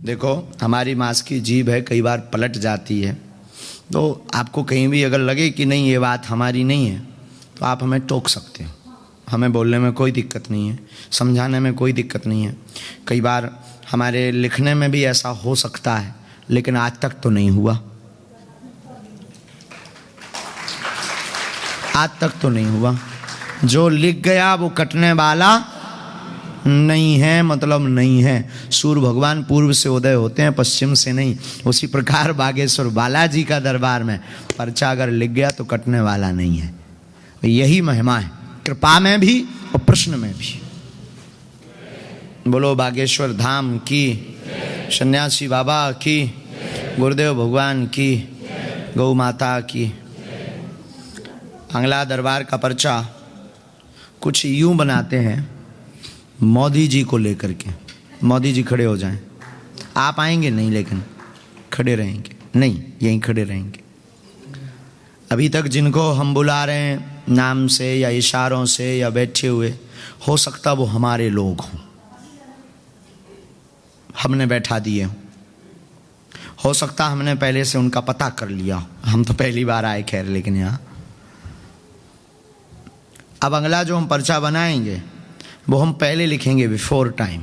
देखो, हमारी मांस की जीभ है, कई बार पलट जाती है। तो आपको कहीं भी अगर लगे कि नहीं ये बात हमारी नहीं है, तो आप हमें टोक सकते हो। हमें बोलने में कोई दिक्कत नहीं है, समझाने में कोई दिक्कत नहीं है। कई बार हमारे लिखने में भी ऐसा हो सकता है, लेकिन आज तक तो नहीं हुआ। आज तक तो नहीं हुआ। जो लिख गया वो कटने वाला नहीं है, मतलब नहीं है। सूर्य भगवान पूर्व से उदय होते हैं, पश्चिम से नहीं। उसी प्रकार बागेश्वर बालाजी का दरबार में पर्चा अगर लिख गया तो कटने वाला नहीं है। यही महिमा है, कृपा में भी और प्रश्न में भी। बोलो बागेश्वर धाम की, सन्यासी बाबा की, गुरुदेव भगवान की, गौ माता की। अंगला दरबार का पर्चा कुछ यूं बनाते हैं मोदी जी को लेकर के। मोदी जी खड़े हो जाएं। आप आएंगे नहीं, लेकिन खड़े रहेंगे नहीं, यहीं खड़े रहेंगे। अभी तक जिनको हम बुला रहे हैं नाम से या इशारों से या बैठे हुए, हो सकता वो हमारे लोग हों, हमने बैठा दिए हों। हो सकता हमने पहले से उनका पता कर लिया हो। हम तो पहली बार आए खैर, लेकिन यहाँ अब अगला जो हम पर्चा बनाएंगे वो हम पहले लिखेंगे बिफोर टाइम।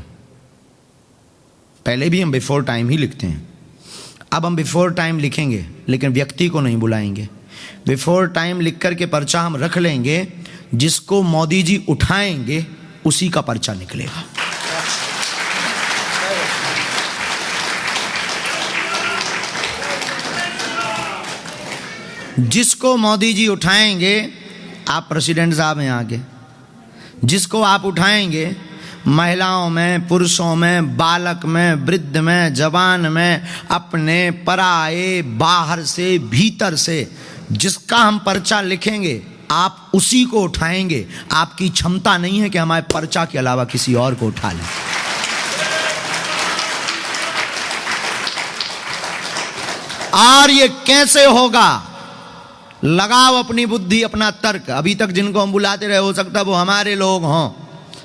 पहले भी हम बिफोर टाइम ही लिखते हैं। अब हम बिफोर टाइम लिखेंगे, लेकिन व्यक्ति को नहीं बुलाएंगे। बिफोर टाइम लिख करके पर्चा हम रख लेंगे, जिसको मोदी जी उठाएंगे उसी का पर्चा निकलेगा। जिसको मोदी जी उठाएंगे, आप प्रेसिडेंट साहब हैं यहाँ के, जिसको आप उठाएंगे, महिलाओं में, पुरुषों में, बालक में, वृद्ध में, जवान में, अपने, पराए, बाहर से, भीतर से, जिसका हम पर्चा लिखेंगे आप उसी को उठाएंगे। आपकी क्षमता नहीं है कि हमारे पर्चा के अलावा किसी और को उठा लें। और ये कैसे होगा? लगाओ अपनी बुद्धि, अपना तर्क। अभी तक जिनको हम बुलाते रहे, हो सकता वो हमारे लोग हों,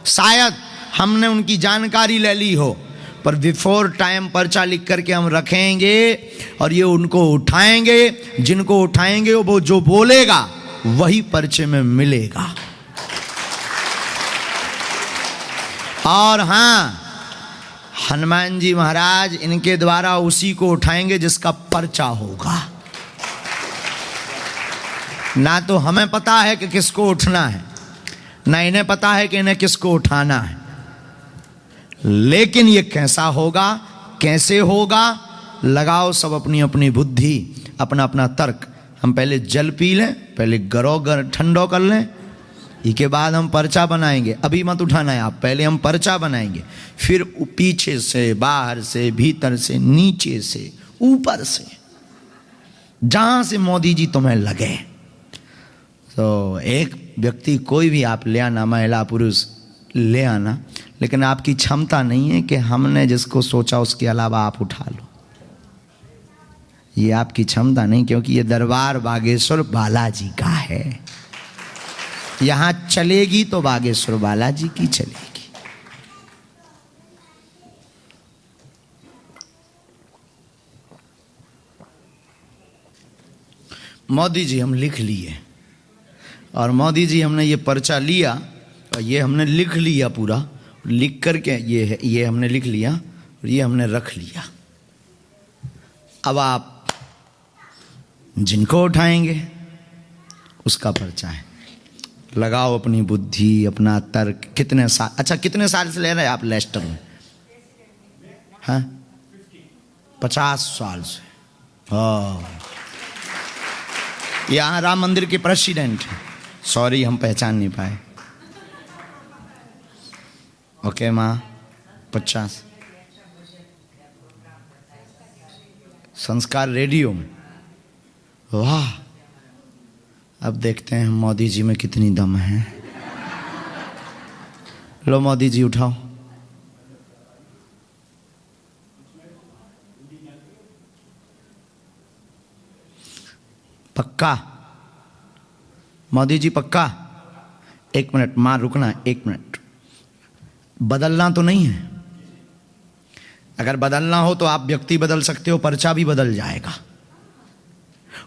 शायद हमने उनकी जानकारी ले ली हो, पर बिफोर टाइम पर्चा लिख करके हम रखेंगे और ये उनको उठाएंगे। जिनको उठाएंगे वो जो बोलेगा वही पर्चे में मिलेगा। और हाँ, हनुमान जी महाराज इनके द्वारा उसी को उठाएंगे जिसका पर्चा होगा। ना तो हमें पता है कि किसको उठना है, ना इन्हें पता है कि इन्हें किसको उठाना है, लेकिन ये कैसा होगा, कैसे होगा, लगाओ सब अपनी अपनी बुद्धि, अपना अपना तर्क। हम पहले जल पी लें, पहले गरो ठंडो कर लें, इसके बाद हम पर्चा बनाएंगे। अभी मत उठाना है आप, पहले हम पर्चा बनाएंगे, फिर पीछे से, बाहर से, भीतर से, नीचे से, ऊपर से, जहां से मोदी जी तुम्हें लगे। तो एक व्यक्ति कोई भी आप ले आना, महिला पुरुष ले आना, लेकिन आपकी क्षमता नहीं है कि हमने जिसको सोचा उसके अलावा आप उठा लो। ये आपकी क्षमता नहीं, क्योंकि ये दरबार बागेश्वर बालाजी का है। यहां चलेगी तो बागेश्वर बालाजी की चलेगी। मोदी जी हम लिख लिए, और मोदी जी हमने ये पर्चा लिया और ये हमने लिख लिया पूरा, लिख करके ये हमने लिख लिया और ये हमने रख लिया। अब आप जिनको उठाएंगे उसका पर्चा है। लगाओ अपनी बुद्धि, अपना तर्क। कितने साल, अच्छा कितने साल से ले रहे हैं आप लेस्टर में? हाँ, 50 साल से। हाँ, यहाँ राम मंदिर के प्रेसिडेंट हैं। सॉरी, हम पहचान नहीं पाए। ओके माँ, 50। संस्कार रेडियो में। वाह, अब देखते हैं मोदी जी में कितनी दम है। लो मोदी जी उठाओ। पक्का मोदी जी, पक्का? एक मिनट मां, रुकना, एक मिनट। बदलना तो नहीं है, अगर बदलना हो तो आप व्यक्ति बदल सकते हो, पर्चा भी बदल जाएगा।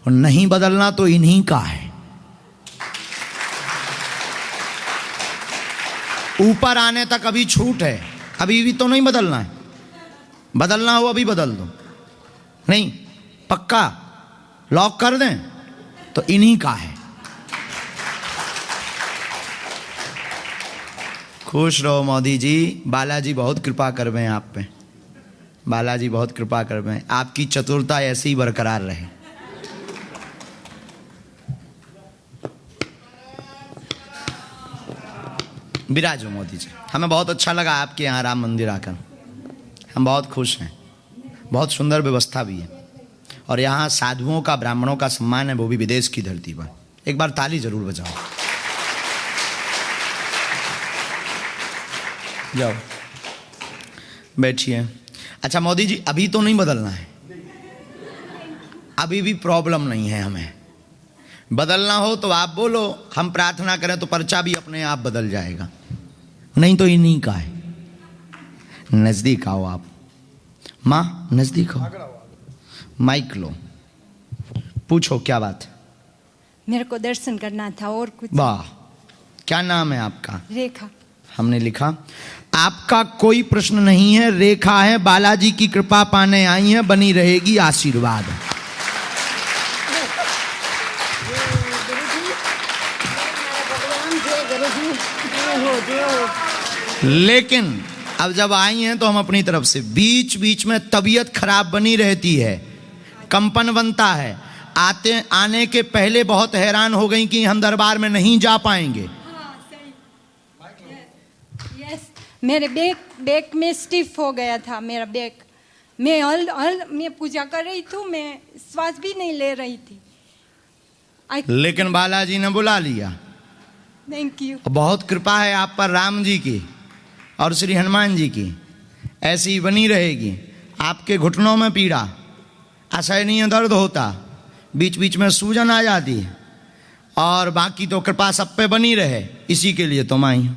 और नहीं बदलना तो इन्हीं का है। ऊपर आने तक अभी छूट है, अभी भी तो नहीं बदलना है। बदलना हो अभी बदल दो, नहीं पक्का लॉक कर दें तो इन्हीं का है। खुश रहो मोदी जी, बालाजी बहुत कृपा कर रहे हैं आप पे, बालाजी बहुत कृपा कर रहे हैं, आपकी चतुरता ऐसी ही बरकरार रहे। विराजो मोदी जी, हमें बहुत अच्छा लगा आपके यहाँ राम मंदिर आकर, हम बहुत खुश हैं। बहुत सुंदर व्यवस्था भी है, और यहाँ साधुओं का, ब्राह्मणों का सम्मान है, वो भी विदेश की धरती पर। एक बार ताली जरूर बजाओ। जाओ बैठिए। अच्छा मोदी जी, अभी तो नहीं बदलना है, अभी भी प्रॉब्लम नहीं है हमें। बदलना हो तो आप बोलो, हम प्रार्थना करें तो पर्चा भी अपने आप बदल जाएगा, नहीं तो इन्हीं का है। नजदीक आओ आप, माँ नजदीक आओ, माइक लो, पूछो क्या बात है। मेरे को दर्शन करना था और कुछ। वाह, क्या नाम है आपका? रेखा। हमने लिखा आपका कोई प्रश्न नहीं है, रेखा है, बालाजी की कृपा पाने आई है, बनी रहेगी आशीर्वाद। लेकिन अब जब आई हैं तो हम अपनी तरफ से, बीच बीच में तबीयत खराब बनी रहती है, कंपन बनता है, आने के पहले बहुत हैरान हो गई कि हम दरबार में नहीं जा पाएंगे। मेरे बैक में स्टिफ हो गया था मेरा बैक। मैं पूजा कर रही थी, मैं श्वास भी नहीं ले रही थी। लेकिन बालाजी ने बुला लिया। Thank you. बहुत कृपा है आप पर, राम जी की और श्री हनुमान जी की, ऐसी ही बनी रहेगी। आपके घुटनों में पीड़ा, असहनीय दर्द होता, बीच बीच में सूजन आ जाती है, और बाकी तो कृपा सब पे बनी रहे, इसी के लिए तुम आई।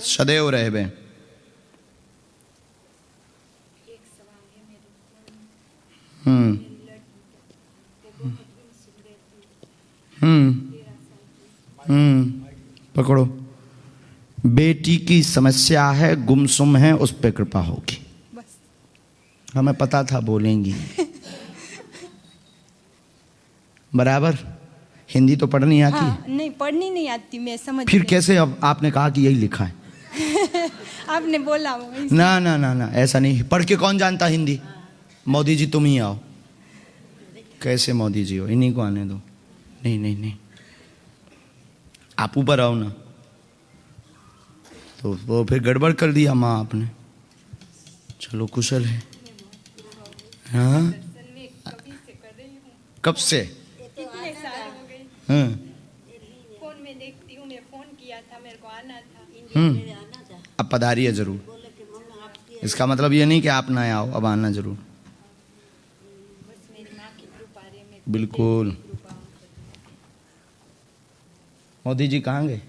सदैव रहबे। पकड़ो। बेटी की समस्या है, गुमसुम है, उस पे कृपा होगी। हमें पता था बोलेंगी। बराबर। हिंदी तो पढ़नी आती है? नहीं, पढ़नी नहीं आती, मैं समझ। फिर कैसे? अब आपने कहा कि यही लिखा है। आपने बोला ना ना ना ना, ऐसा नहीं। पढ़ के कौन जानता हिंदी? मोदी जी तुम ही आओ। कैसे मोदी जी हो? इन्हीं को आने दो। नहीं नहीं नहीं, आप ऊपर आओ ना। तो वो फिर गड़बड़ कर दिया माँ आपने। चलो कुशल है। हाँ, कब से? हाँ, फोन में देखती हूँ, मैं फोन किया था, मेरे को आना था। अब पधारिए जरूर। इसका मतलब ये नहीं कि आप ना आओ, अब आना जरूर। बिल्कुल। मोदी जी कहाँ गए?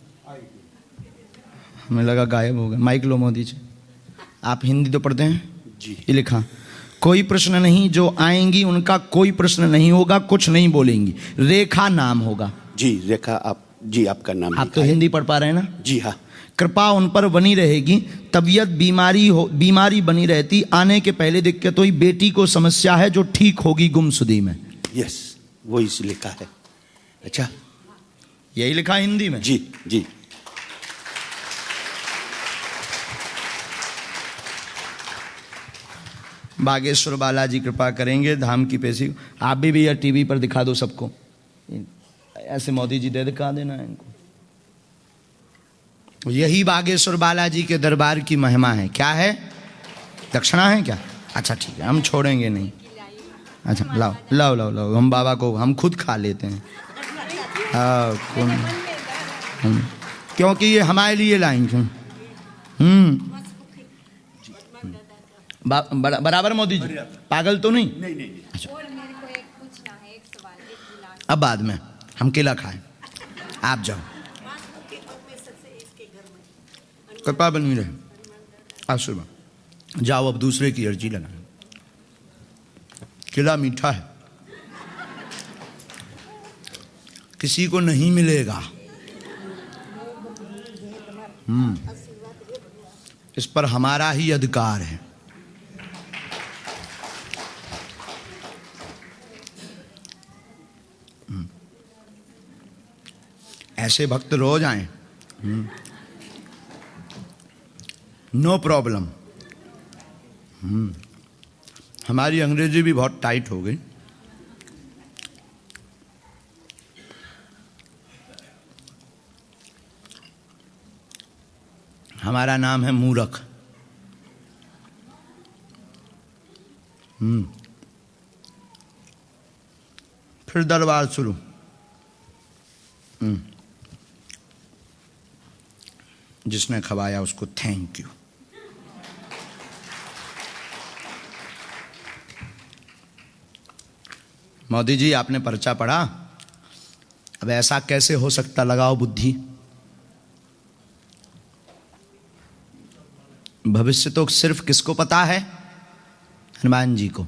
हमें लगा गायब हो गए। माइक लो मोदी जी। आप हिंदी तो पढ़ते हैं जी? ये लिखा, कोई प्रश्न नहीं, जो आएंगी उनका कोई प्रश्न नहीं होगा, कुछ नहीं बोलेंगी, रेखा नाम होगा। जी रेखा, आप जी आपका नाम? आप तो हिंदी पढ़ पा रहे हैं ना? जी हाँ। कृपा उन पर बनी रहेगी, तबीयत बीमारी बनी रहती, आने के पहले दिक्कत हुई, बेटी को समस्या है जो ठीक होगी गुमसुदी में। यस, वही लिखा है। अच्छा, यही लिखा हिंदी में? जी जी। बागेश्वर बालाजी कृपा करेंगे, धाम की पेशी। आप भी भैया टीवी पर दिखा दो सबको, ऐसे मोदी जी दे दिखा देना इनको। यही बागेश्वर बालाजी के दरबार की महिमा है। क्या है? दक्षिणा है क्या? अच्छा ठीक है, हम छोड़ेंगे नहीं। अच्छा लाओ लाओ लाओ लाओ, हम बाबा को हम खुद खा लेते हैं। क्योंकि ये हमारे लिए लाएंगे। बराबर मोदी जी, पागल तो नहीं? नहीं। अच्छा, अब बाद में हम केला खाएं। आप जाओ, कृपा बनी रहे, आशीर्वाद। जाओ अब दूसरे की अर्जी लगाओ। किला मीठा है, किसी को नहीं मिलेगा। इस पर हमारा ही अधिकार है। ऐसे भक्त रोज आए, नो प्रॉब्लम। हमारी अंग्रेजी भी बहुत टाइट हो गई। हमारा नाम है मूर्ख। फिर दरबार शुरू। जिसने खवाया उसको थैंक यू। मोदी जी आपने पर्चा पढ़ा, अब ऐसा कैसे हो सकता, लगाओ बुद्धि। भविष्य तो सिर्फ किसको पता है? हनुमान जी को।